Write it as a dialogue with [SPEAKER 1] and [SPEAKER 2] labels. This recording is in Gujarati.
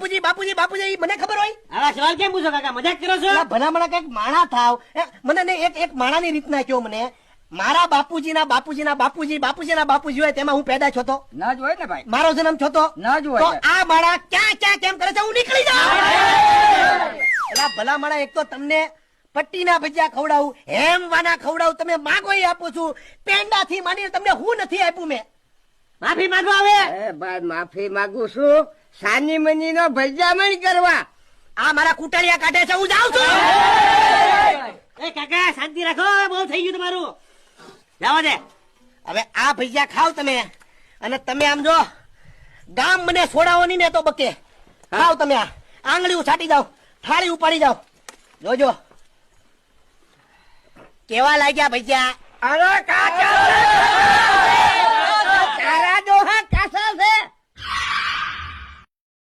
[SPEAKER 1] બાપુજી બાપુજી બાપુજી મને ખબર હોય?
[SPEAKER 2] આવા સવાલ કેમ પૂછો કાકા? મજાક કરો છો?
[SPEAKER 1] ભલામણા કઈક માણા થાવ. મને ને એક માણાની રીતના કયો મને. મારા બાપુજીના બાપુજીના બાપુજી બાપુજીના બાપુજી હોય તેમાં હું પેદા છો તો?
[SPEAKER 3] ના જ હોય ને ભાઈ.
[SPEAKER 1] મારો જન્મ છો તો?
[SPEAKER 3] ના જ હોય.
[SPEAKER 1] તો આ માણા ક્યાં ક્યાં કેમ કરે છે? હું નીકળી જાઉં. ભલામણા એક તો તમને પટ્ટીના ભજીયા ખવડાવું, હેમવાના ખવડાવું, તમે માગો એ આપું છું. પેંડાથી માંડીને તમને હું નથી આપ્યું મેં.
[SPEAKER 2] માફી માંગો આવે.
[SPEAKER 3] ભાઈ માફી માંગુ છું. સાની મની નો ભજામણ કરવા
[SPEAKER 1] આ મારા કુટારિયા કાઢે છે, હું જાઉં છું.
[SPEAKER 2] એ કાકા શાંતિ રાખો, બહુ થઈ ગયું તમારું. જાવા દે.
[SPEAKER 1] હવે આ ભજીયા ખાવ તમે, અને તમે આમ જો ગામ મને છોડાવો નહીં ને તો બકે. ખાવ તમે, આ આંગળી છાટી જાવ, થાળી ઉપાડી જાવ. જોજો કેવા લાગ્યા ભજીયા.
[SPEAKER 3] અરે કાકા